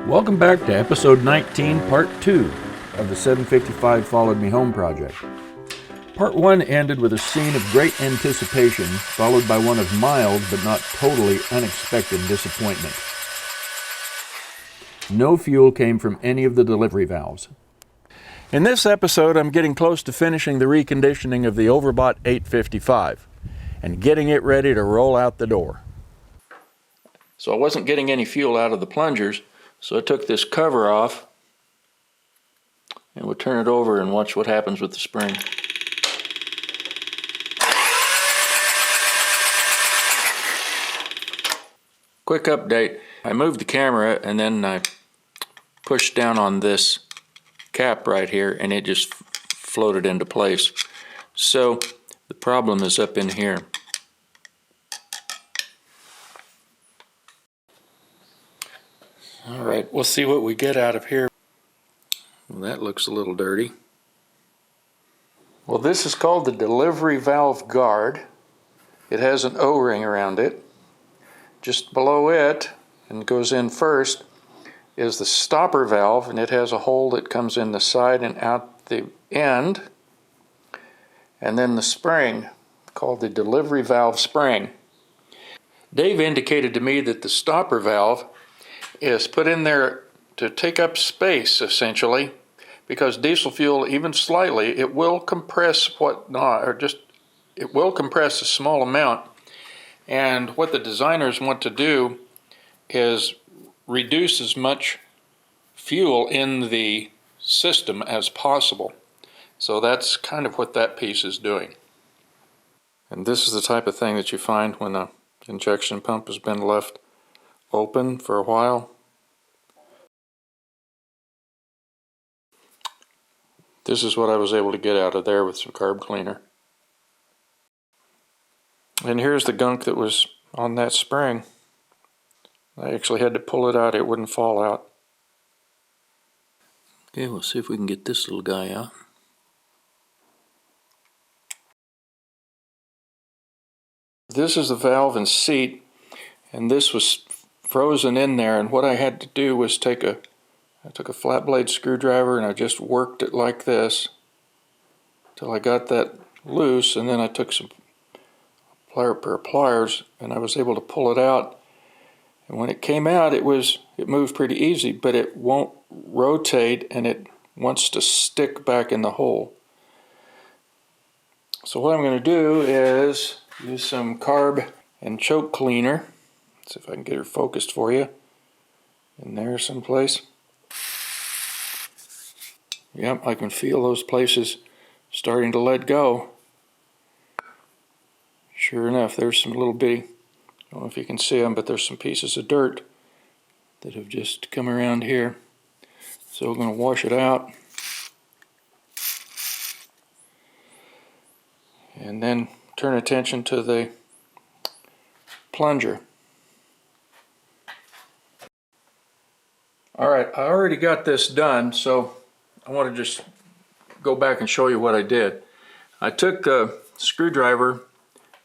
Welcome back to episode 19, part 2 of the 755 Followed Me Home project. Part 1 ended with a scene of great anticipation, followed by one of mild but not totally unexpected disappointment. No fuel came from any of the delivery valves. In this episode, I'm getting close to finishing the reconditioning of the Overbought 855 and getting it ready to roll out the door. So I wasn't getting any fuel out of the plungers, so I took this cover off and we'll turn it over and watch what happens with the spring. Quick update, I moved the camera and then I pushed down on this cap right here and it just floated into place. So the problem is up in here. Alright, we'll see what we get out of here. Well, that looks a little dirty. Well, this is called the delivery valve guard. It has an O-ring around it. Just below it, and goes in first, is the stopper valve, and it has a hole that comes in the side and out the end. And then the spring, called the delivery valve spring. Dave indicated to me that the stopper valve is put in there to take up space, essentially, because diesel fuel, even slightly, it will compress it will compress a small amount. And what the designers want to do is reduce as much fuel in the system as possible. So that's kind of what that piece is doing. And this is the type of thing that you find when the injection pump has been left open for a while. This is what I was able to get out of there with some carb cleaner. And here's the gunk that was on that spring. I actually had to pull it out, it wouldn't fall out. Okay, we'll see if we can get this little guy out. This is the valve and seat, and this was frozen in there, and what I had to do was I took a flat blade screwdriver and I just worked it like this till I got that loose, and then I took some pair of pliers and I was able to pull it out. And when it came out, it moved pretty easy, but it won't rotate and it wants to stick back in the hole. So what I'm going to do is use some carb and choke cleaner. Let's see if I can get her focused for you. In there someplace. Yep, I can feel those places starting to let go. Sure enough, there's some little bitty, I don't know if you can see them, but there's some pieces of dirt that have just come around here. So we're going to wash it out. And then turn attention to the plunger. Alright, I already got this done, so I want to just go back and show you what I did. I took a screwdriver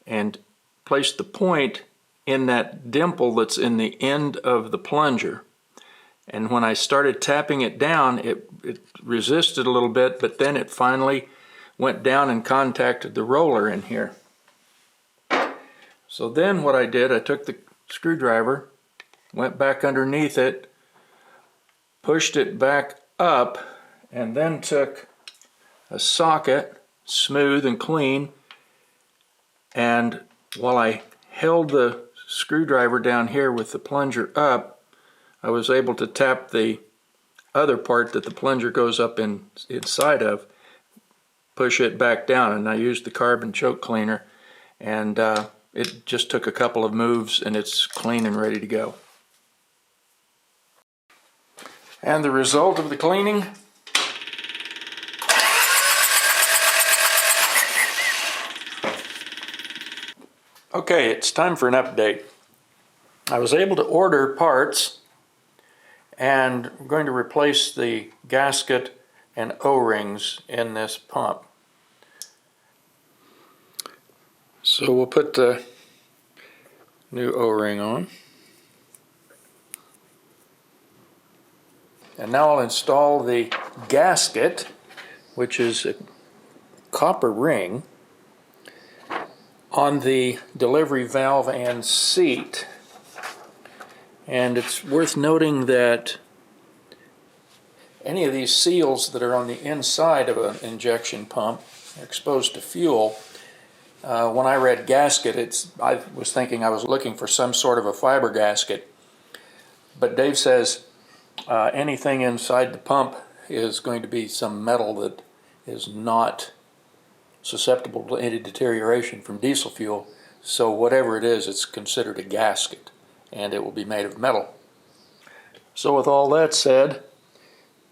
and placed the point in that dimple that's in the end of the plunger. And when I started tapping it down, it resisted a little bit, but then it finally went down and contacted the roller in here. So then what I did, I took the screwdriver, went back underneath it, pushed it back up, and then took a socket, smooth and clean, and while I held the screwdriver down here with the plunger up, I was able to tap the other part that the plunger goes up inside of, push it back down, and I used the carbon choke cleaner, and it just took a couple of moves and it's clean and ready to go. And the result of the cleaning, okay, it's time for an update. I was able to order parts, and I'm going to replace the gasket and O-rings in this pump. So we'll put the new O-ring on. And now I'll install the gasket, which is a copper ring, on the delivery valve and seat. And it's worth noting that any of these seals that are on the inside of an injection pump are exposed to fuel. When I read gasket, I was thinking I was looking for some sort of a fiber gasket. But Dave says anything inside the pump is going to be some metal that is not susceptible to any deterioration from diesel fuel. So whatever it is, it's considered a gasket, and it will be made of metal. So with all that said,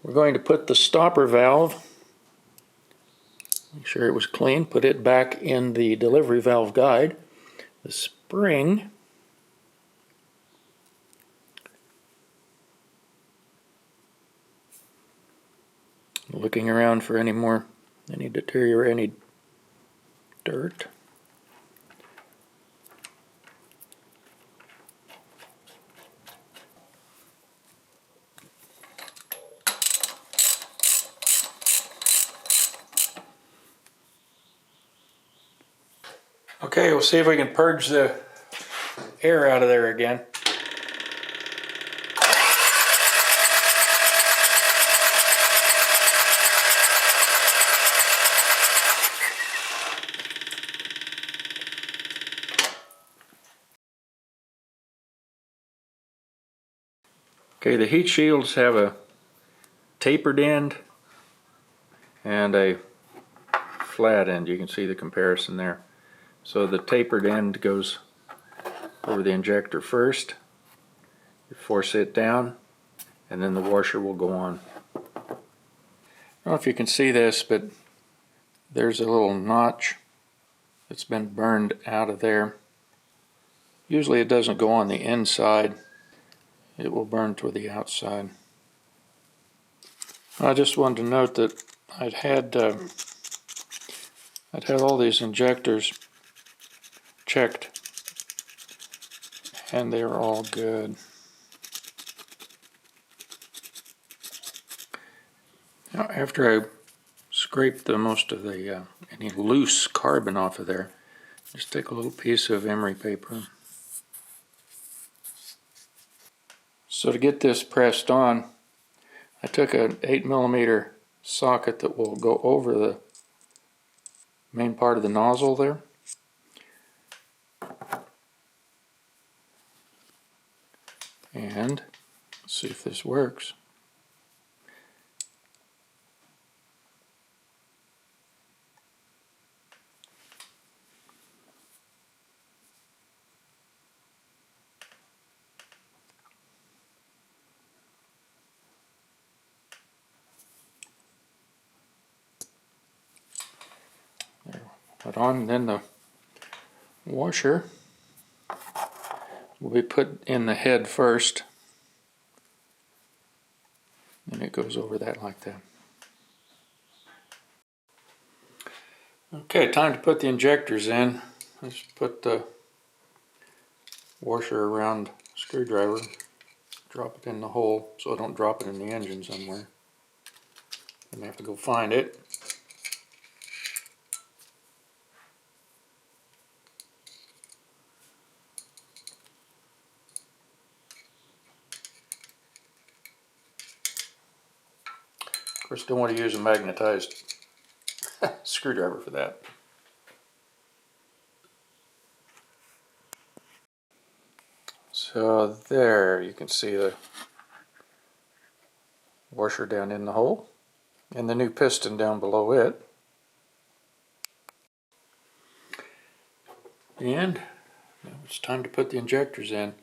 we're going to put the stopper valve, make sure it was clean, put it back in the delivery valve guide. The spring, looking around for any dirt. Okay, we'll see if we can purge the air out of there again. Okay, the heat shields have a tapered end and a flat end. You can see the comparison there. So the tapered end goes over the injector first. You force it down, and then the washer will go on. I don't know if you can see this, but there's a little notch that's been burned out of there. Usually it doesn't go on the inside. It will burn toward the outside. I just wanted to note that I'd had all these injectors checked, and they were all good. Now, after I scraped most of the any loose carbon off of there, just take a little piece of emery paper. So to get this pressed on, I took an 8mm socket that will go over the main part of the nozzle there. And let's see if this works. There, put on, and then the washer will be put in the head first, and it goes over that like that. Okay, time to put the injectors in. Let's put the washer around screwdriver, drop it in the hole so I don't drop it in the engine somewhere. Then I have to go find it. Of course, don't want to use a magnetized screwdriver for that. So there, you can see the washer down in the hole and the new piston down below it. And now it's time to put the injectors in.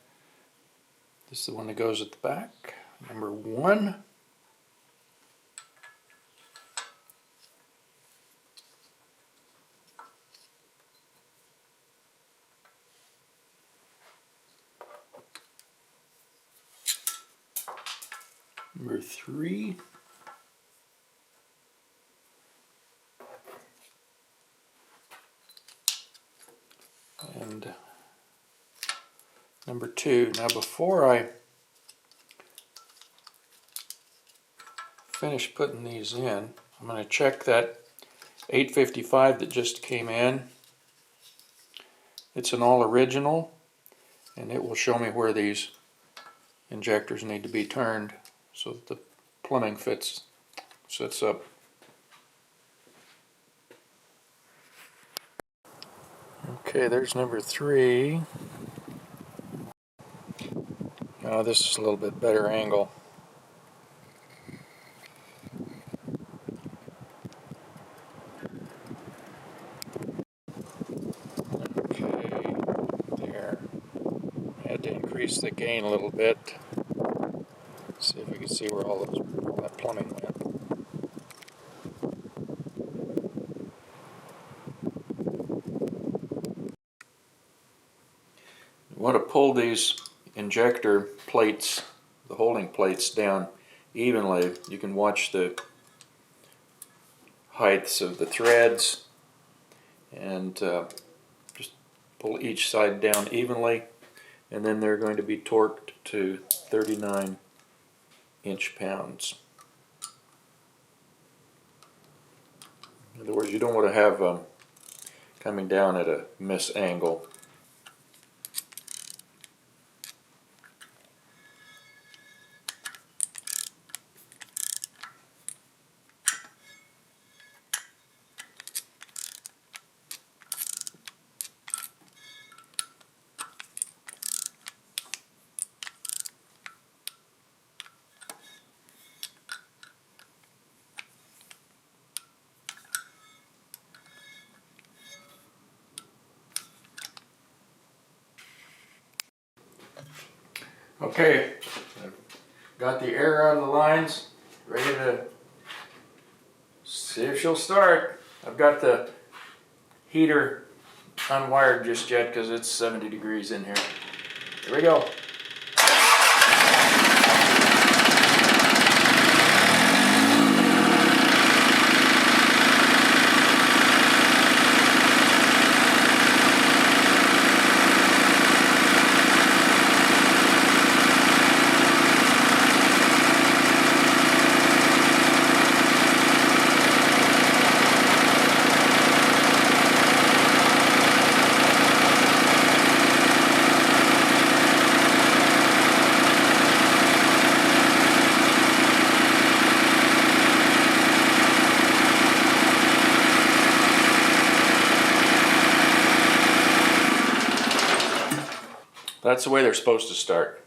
This is the one that goes at the back, number 1. Number 3. And number 2. Now before I finished putting these in. I'm going to check that 855 that just came in. It's an all original, and it will show me where these injectors need to be turned so that the plumbing sets up. Okay, there's number 3. Oh, this is a little bit better angle. Okay, there. I had to increase the gain a little bit. See if we can see where all that plumbing went. You want to pull these injector plates, the holding plates, down evenly. You can watch the heights of the threads and just pull each side down evenly, and then they're going to be torqued to 39 inch-pounds. In other words, you don't want to have them coming down at a misangle. Okay, I've got the air out of the lines, ready to see if she'll start. I've got the heater unwired just yet because it's 70 degrees in here. Here we go. That's the way they're supposed to start.